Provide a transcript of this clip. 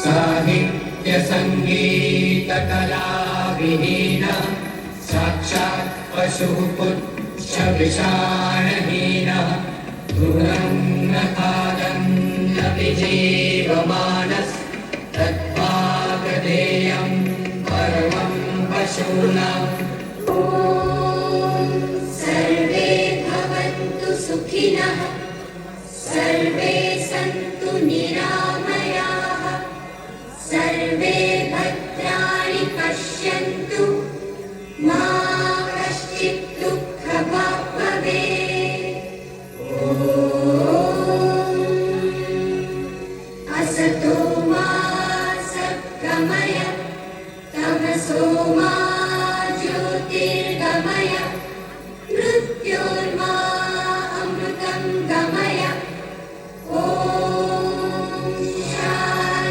साहित्यसङ्गीतकलाविहीन साक्षात् पशुः पुच्छविषाणहीनः दूरं न खादन् न विजीवमानस् तत्पाददेयं परमं पशूनाम्। ॐ सर्वे भवन्तु सुखिनः सर्वे सन्तु निरामयाः सर्वे